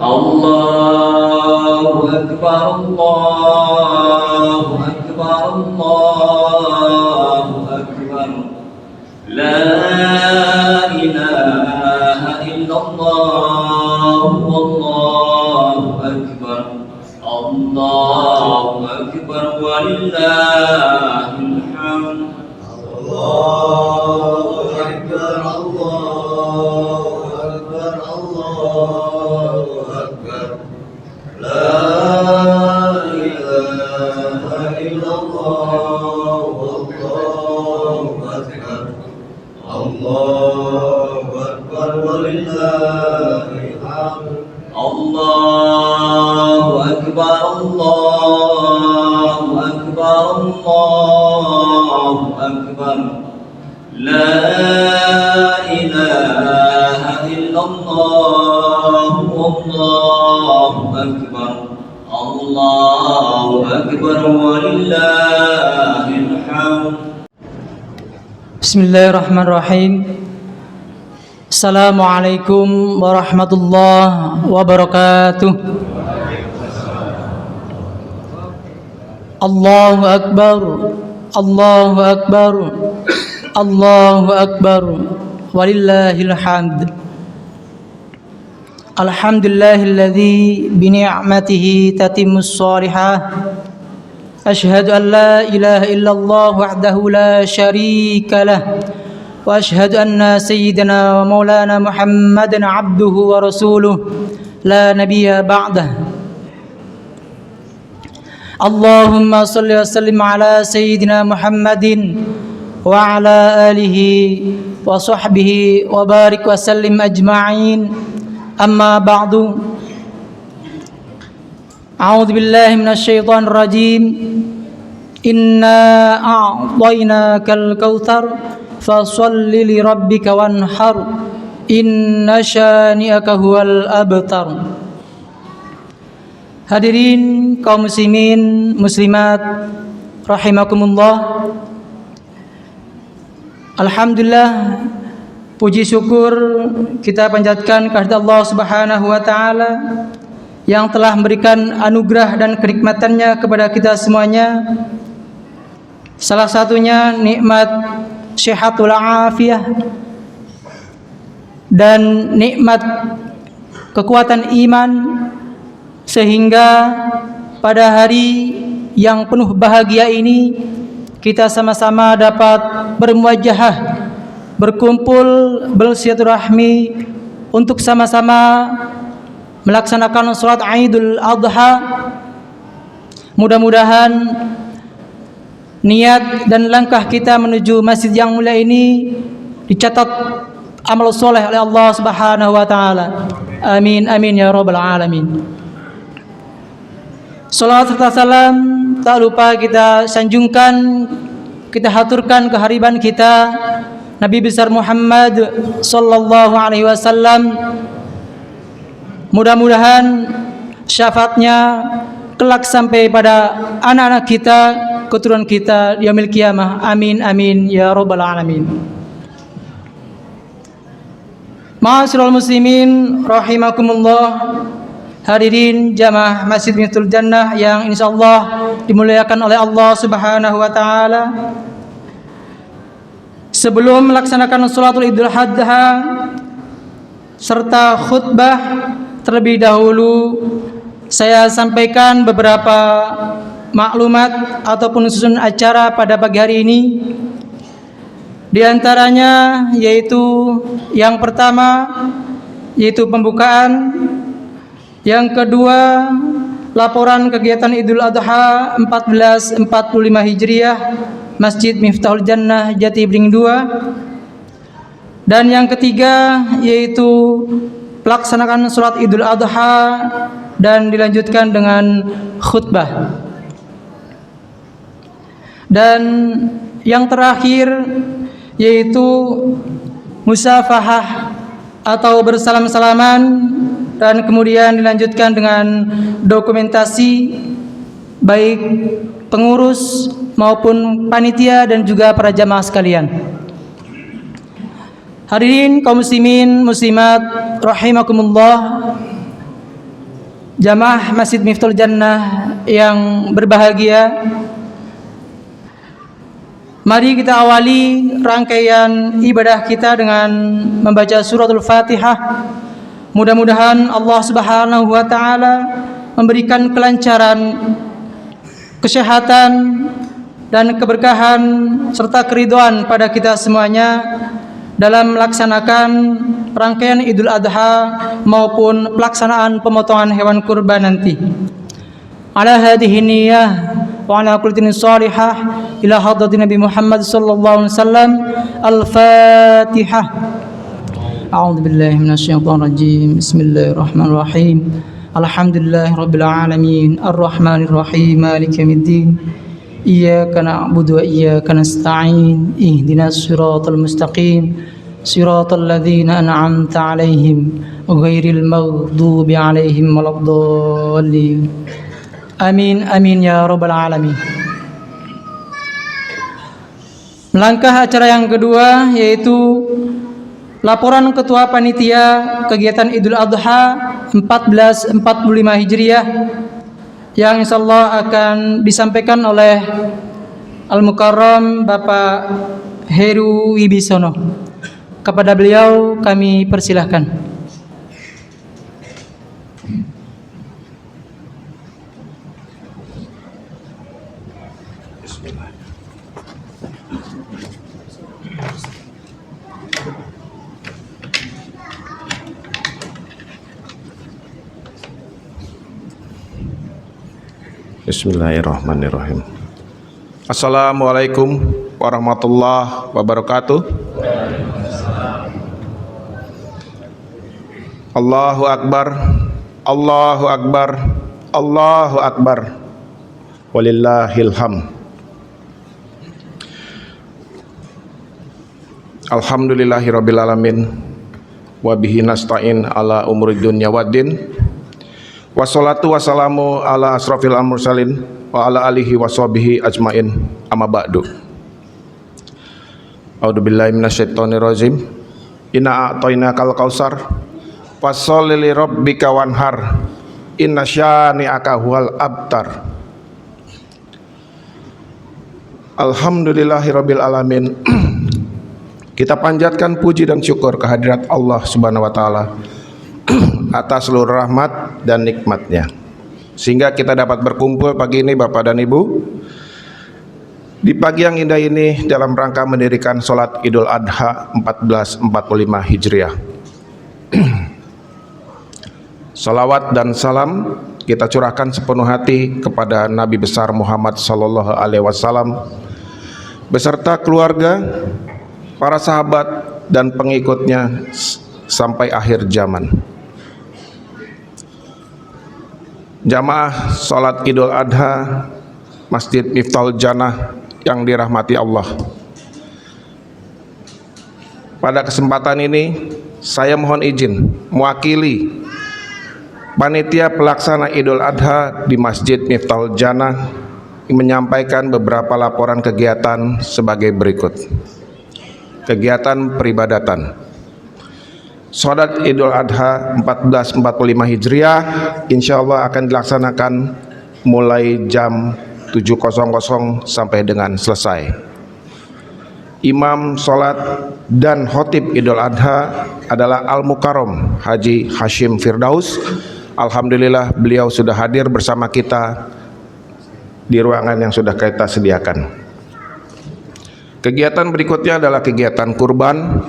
الله أكبر الله أكبر الله أكبر لا إله إلا الله والله أكبر الله أكبر ولله الحمد الله أكبر الله أكبر الله أكبر لا إله إلا الله والله أكبر الله أكبر ولله الحمد الله أكبر الله أكبر الله أكبر لا إله إلا الله والله أكبر الله أكبر ولله الحمد. Bismillahirrahmanirrahim. Assalamualaikum warahmatullahi wabarakatuh. Allahu Akbar, Allahu Akbar, Allahu Akbar, walillahil hamd. Alhamdulillahilladzi bini'matihi tatimmus shalihat. أشهد أن لا إله إلا الله وحده لا شريك له وأشهد أن سيدنا ومولانا محمدا عبده ورسوله لا نبي بعده. اللهم صل وسلم على سيدنا محمد وعلى آله وصحبه وبارك وسلم أجمعين. أما بعد، أعوذ بالله من الشيطان الرجيم. إنا أعطيناك الكوثر فصل لربك وانحر إن شانئك هو الأبتر. Hadirin kaum muslimin muslimat rahimakumullah. Alhamdulillah, puji syukur kita panjatkan kehadirat Allah Subhanahu wa taala yang telah memberikan anugerah dan kenikmatannya kepada kita semuanya. Salah satunya nikmat sehatul afiyah dan nikmat kekuatan iman, sehingga pada hari yang penuh bahagia ini kita sama-sama dapat bermuajahah, berkumpul, bersilaturahmi untuk sama-sama melaksanakan sholat Idul Adha. Mudah-mudahan niat dan langkah kita menuju masjid yang mulia ini dicatat amal soleh oleh Allah Subhanahu wa taala. Amin amin ya rabbal alamin. Salawat serta salam tak lupa kita sanjungkan, kita haturkan kehadiran kita Nabi besar Muhammad sallallahu alaihi wasallam. Mudah-mudahan syafaatnya kelak sampai pada anak-anak kita, keturunan kita di yaumil qiyamah. Amin amin ya rabbal alamin. Ma'asyiral muslimin rahimakumullah. Hadirin jamaah Masjid Miftul Jannah yang insyaallah dimuliakan oleh Allah Subhanahu wa taala. Sebelum melaksanakan salatul Idul Adha serta khutbah, terlebih dahulu saya sampaikan beberapa maklumat ataupun susunan acara pada pagi hari ini. Di antaranya yaitu yang pertama yaitu pembukaan, yang kedua laporan kegiatan Idul Adha 1445 Hijriah Masjid Miftahul Jannah Jati Beringin 2, dan yang ketiga yaitu pelaksanaan sholat Idul Adha dan dilanjutkan dengan khutbah. Dan yang terakhir yaitu musafahah atau bersalam-salaman, dan kemudian dilanjutkan dengan dokumentasi baik pengurus maupun panitia dan juga para jamaah sekalian. Hadirin kaum muslimin muslimat rahimakumullah. Jamaah Masjid Miftahul Jannah yang berbahagia, mari kita awali rangkaian ibadah kita dengan membaca suratul Fatihah. Mudah-mudahan Allah Subhanahu wa taala memberikan kelancaran, kesehatan dan keberkahan serta keridhaan pada kita semuanya dalam melaksanakan rangkaian Idul Adha maupun pelaksanaan pemotongan hewan kurban nanti. Ala hadhihi niyyah wa ala kulli salihah ila hadratin Nabi Muhammad sallallahu alaihi wasallam. Al-Fatihah. A'udzu billahi minasyaitonir rajim. Bismillahirrahmanirrahim. Alhamdulillahirabbil alamin arrahmanir rahim maliki yaumiddin. Iyyaka na'budu wa iyyaka nasta'in. Ihdinas siratal mustaqim. Siratal ladzina an'amta 'alaihim ghairil maghdubi 'alaihim waladdallin. Amin amin ya rabbal alamin. Melangkah acara yang kedua, yaitu laporan Ketua Panitia Kegiatan Idul Adha 1445 Hijriah yang insyaallah akan disampaikan oleh Al-Mukarram Bapak Heru Wibisono. Kepada beliau kami persilahkan. Bismillahirrahmanirrahim. Assalamualaikum warahmatullahi wabarakatuh. Allahu Akbar, Allahu Akbar, Allahu Akbar. Walillahil hamd. Alhamdulillahirabbil alamin. Wa bihi nasta'in ala umurid dunya waddin. Wassalatu wassalamu ala asrafil mursalin wa ala alihi washabihi ajmain, amma ba'du. A'udzubillahi minasyaitonir rajim. Inna a'tainakal kautsar fasholli li rabbika wanhar inna syani'aka huwal abtar. Alhamdulillahirabbil alamin. Kita panjatkan puji dan syukur kehadirat Allah Subhanahu wa taala atas seluruh rahmat dan nikmatnya, sehingga kita dapat berkumpul pagi ini Bapak dan Ibu di pagi yang indah ini dalam rangka mendirikan sholat Idul Adha 1445 Hijriah. Salawat dan salam kita curahkan sepenuh hati kepada Nabi besar Muhammad sallallahu alaihi wasallam beserta keluarga, para sahabat dan pengikutnya sampai akhir zaman. Jamaah sholat Idul Adha Masjid Miftahul Jannah yang dirahmati Allah, pada kesempatan ini saya mohon izin mewakili panitia pelaksana Idul Adha di Masjid Miftahul Jannah menyampaikan beberapa laporan kegiatan sebagai berikut. Kegiatan peribadatan Sholat Idul Adha 1445 Hijriah insyaallah akan dilaksanakan mulai jam 7.00 sampai dengan selesai. Imam sholat dan khotib Idul Adha adalah Al-Mukarram Haji Hashim Firdaus. Alhamdulillah beliau sudah hadir bersama kita di ruangan yang sudah kita sediakan. Kegiatan berikutnya adalah kegiatan kurban.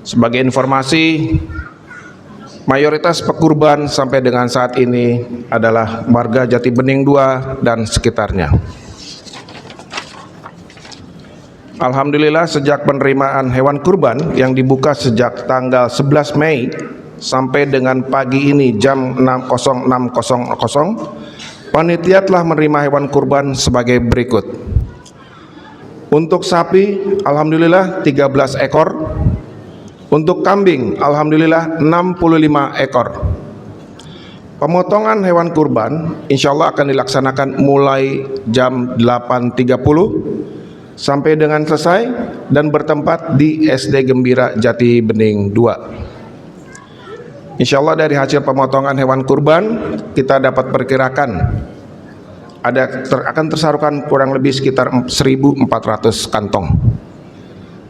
Sebagai informasi, mayoritas pekurban sampai dengan saat ini adalah warga Jati Bening 2 dan sekitarnya. Alhamdulillah sejak penerimaan hewan kurban yang dibuka sejak tanggal 11 Mei sampai dengan pagi ini jam 06.00, panitia telah menerima hewan kurban sebagai berikut. Untuk sapi alhamdulillah 13 ekor. Untuk kambing alhamdulillah 65 ekor. Pemotongan hewan kurban insyaallah akan dilaksanakan mulai jam 8.30 sampai dengan selesai dan bertempat di SD Gembira Jati Bening 2. Insyaallah dari hasil pemotongan hewan kurban kita dapat perkirakan akan tersalurkan kurang lebih sekitar 1.400 kantong.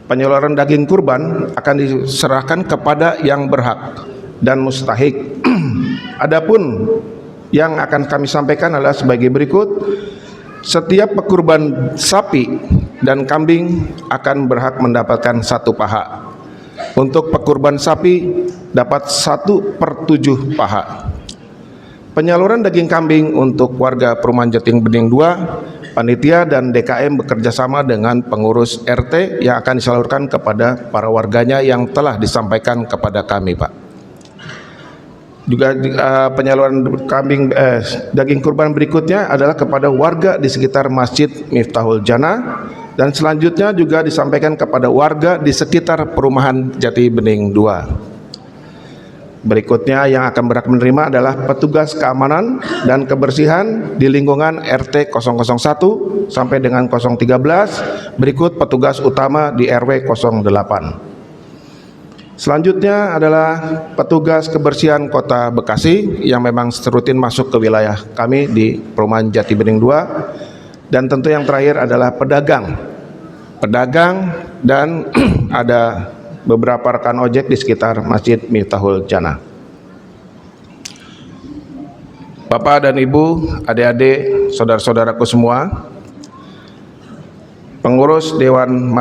Penyaluran daging kurban akan diserahkan kepada yang berhak dan mustahik. Adapun yang akan kami sampaikan adalah sebagai berikut. Setiap pekurban sapi dan kambing akan berhak mendapatkan 1 paha. Untuk pekurban sapi dapat 1/7 paha. Penyaluran daging kambing untuk warga Perumahan Jating Bening 2, panitia dan DKM bekerjasama dengan pengurus RT yang akan disalurkan kepada para warganya yang telah disampaikan kepada kami, Pak. Juga penyaluran daging kurban berikutnya adalah kepada warga di sekitar Masjid Miftahul Jannah, dan selanjutnya juga disampaikan kepada warga di sekitar Perumahan Jati Bening 2. Berikutnya yang akan berhak menerima adalah petugas keamanan dan kebersihan di lingkungan RT 001 sampai dengan 013, berikut petugas utama di RW 08. Selanjutnya adalah petugas kebersihan Kota Bekasi yang memang rutin masuk ke wilayah kami di Perumahan Jati Bening 2. Dan tentu yang terakhir adalah pedagang dan ada beberapa rekan ojek di sekitar Masjid Miftahul Jannah. Bapak dan Ibu, adik-adik, saudara-saudaraku semua, pengurus Dewan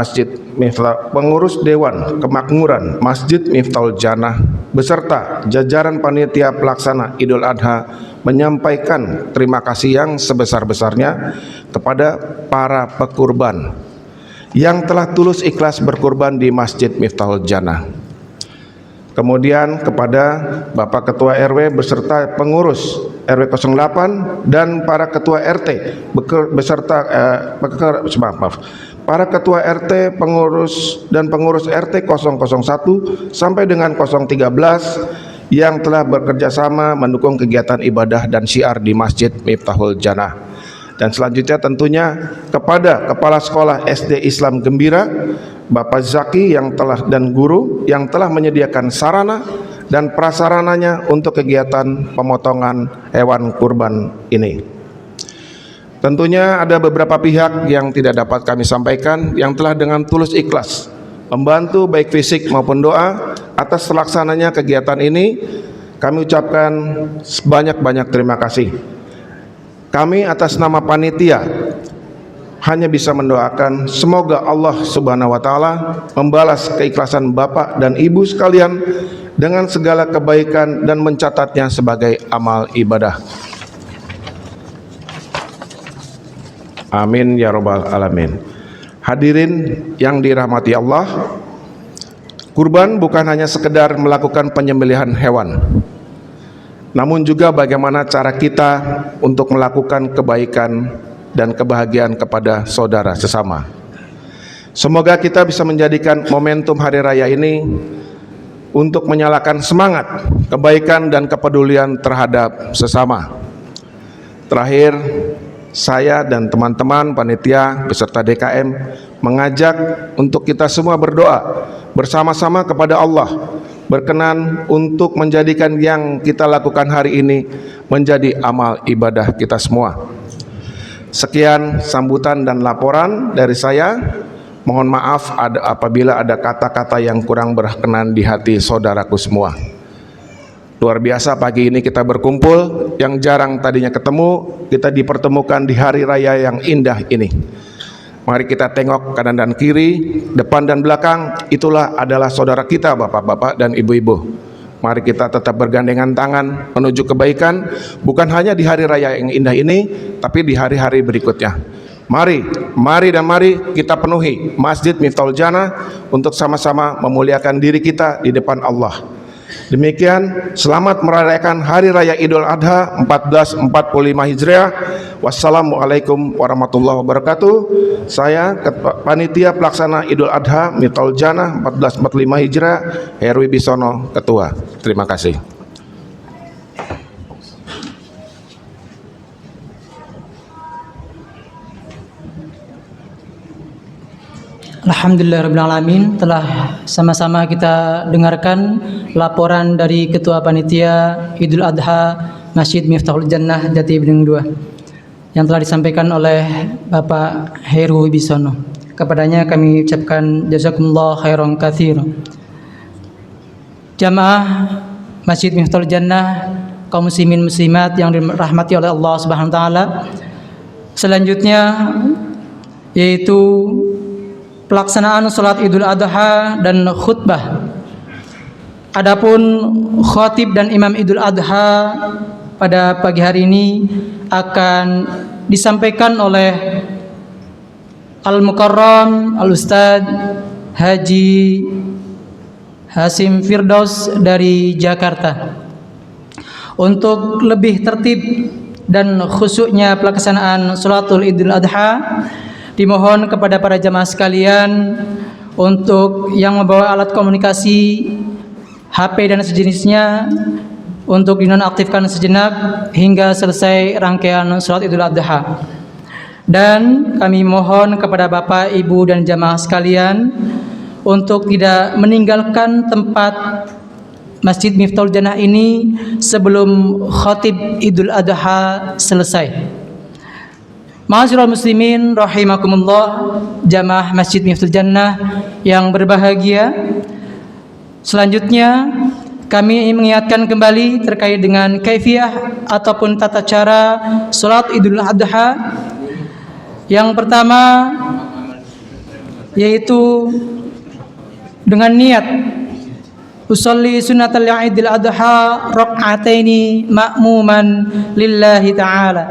Kemakmuran Masjid Miftahul Jannah beserta jajaran panitia pelaksana Idul Adha menyampaikan terima kasih yang sebesar-besarnya kepada para pekurban yang telah tulus ikhlas berkurban di Masjid Miftahul Jannah. Kemudian kepada Bapak Ketua RW beserta pengurus RW 08 dan para Ketua RT beserta para Ketua RT, pengurus dan pengurus RT 001 sampai dengan 013 yang telah bekerja sama mendukung kegiatan ibadah dan syiar di Masjid Miftahul Jannah. Dan selanjutnya tentunya kepada Kepala Sekolah SD Islam Gembira, Bapak Zaki dan guru yang telah menyediakan sarana dan prasarananya untuk kegiatan pemotongan hewan kurban ini. Tentunya ada beberapa pihak yang tidak dapat kami sampaikan yang telah dengan tulus ikhlas membantu baik fisik maupun doa atas terlaksananya kegiatan ini. Kami ucapkan sebanyak-banyak terima kasih. Kami atas nama panitia hanya bisa mendoakan semoga Allah Subhanahu wa taala membalas keikhlasan Bapak dan Ibu sekalian dengan segala kebaikan dan mencatatnya sebagai amal ibadah. Amin ya rabbal alamin. Hadirin yang dirahmati Allah, kurban bukan hanya sekedar melakukan penyembelihan hewan, namun juga bagaimana cara kita untuk melakukan kebaikan dan kebahagiaan kepada saudara sesama. Semoga kita bisa menjadikan momentum hari raya ini untuk menyalakan semangat kebaikan dan kepedulian terhadap sesama. Terakhir, saya dan teman-teman panitia beserta DKM mengajak untuk kita semua berdoa bersama-sama kepada Allah, berkenan untuk menjadikan yang kita lakukan hari ini menjadi amal ibadah kita semua. Sekian sambutan dan laporan dari saya. Mohon maaf apabila ada kata-kata yang kurang berkenan di hati saudaraku semua. Luar biasa pagi ini kita berkumpul, yang jarang tadinya ketemu, kita dipertemukan di hari raya yang indah ini. Mari kita tengok kanan dan kiri, depan dan belakang, itulah adalah saudara kita, bapak-bapak dan ibu-ibu. Mari kita tetap bergandengan tangan menuju kebaikan, bukan hanya di hari raya yang indah ini, tapi di hari-hari berikutnya. Mari kita penuhi Masjid Miftahul Jannah untuk sama-sama memuliakan diri kita di depan Allah. Demikian, selamat merayakan Hari Raya Idul Adha 1445 Hijriah. Wassalamualaikum warahmatullahi wabarakatuh. Saya Panitia Pelaksana Idul Adha Miftahul Jannah 1445 Hijriah, Herwi Bisono, Ketua. Terima kasih. Alhamdulillahirrahmanirrahim. Telah sama-sama kita dengarkan laporan dari Ketua Panitia Idul Adha Masjid Miftahul Jannah Jati Bening 2 yang telah disampaikan oleh Bapak Heru Wibisono. Kepadanya kami ucapkan jazakumullah khairan katsir. Jamaah Masjid Miftahul Jannah, kaum muslimin muslimat yang dirahmati oleh Allah Subhanahu wa taala. Selanjutnya yaitu pelaksanaan salat Idul Adha dan khutbah. Adapun khatib dan imam Idul Adha pada pagi hari ini akan disampaikan oleh Al-Mukarram Al-Ustadz Haji Hasim Firdaus dari Jakarta. Untuk lebih tertib dan khusyuknya pelaksanaan salatul Idul Adha, dimohon kepada para jamaah sekalian untuk yang membawa alat komunikasi, HP dan sejenisnya untuk dinonaktifkan sejenak hingga selesai rangkaian salat Idul Adha. Dan kami mohon kepada Bapak, Ibu dan jamaah sekalian untuk tidak meninggalkan tempat Masjid Miftahul Jannah ini sebelum khatib Idul Adha selesai. Ma'asyiral muslimin rahimakumullah, jamaah Masjid Miftahul Jannah yang berbahagia. Selanjutnya kami mengingatkan kembali terkait dengan kaifiyah ataupun tata cara salat Idul Adha. Yang pertama yaitu dengan niat usolli sunnatal Idul Adha rak'ataini ma'muman lillahi ta'ala.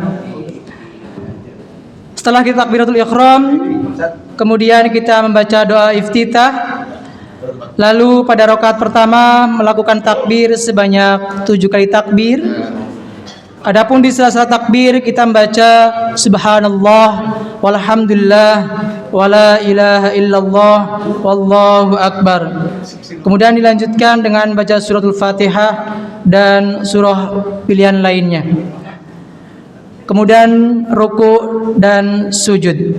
Setelah kita takbiratul ihram, kemudian kita membaca doa iftitah. Lalu pada rakaat pertama melakukan takbir sebanyak 7 kali takbir. Adapun di sela-sela takbir kita membaca subhanallah walhamdulillah wala ilaha illallah wallahu akbar. Kemudian dilanjutkan dengan baca suratul Fatihah dan surah pilihan lainnya. Kemudian ruku dan sujud.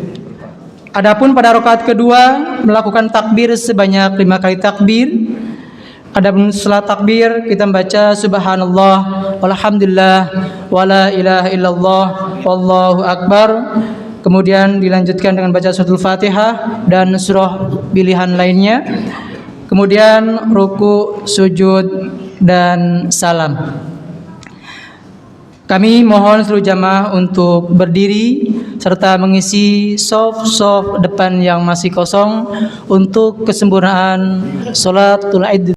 Adapun pada rakaat kedua melakukan takbir sebanyak 5 kali takbir. Adapun setelah takbir kita membaca subhanallah walhamdulillah wala ilaha illallah wallahu akbar. Kemudian dilanjutkan dengan baca suratul Fatihah dan surah pilihan lainnya. Kemudian ruku, sujud dan salam. Kami mohon seluruh jamaah untuk berdiri serta mengisi shaf depan yang masih kosong untuk kesempurnaan salatul Id.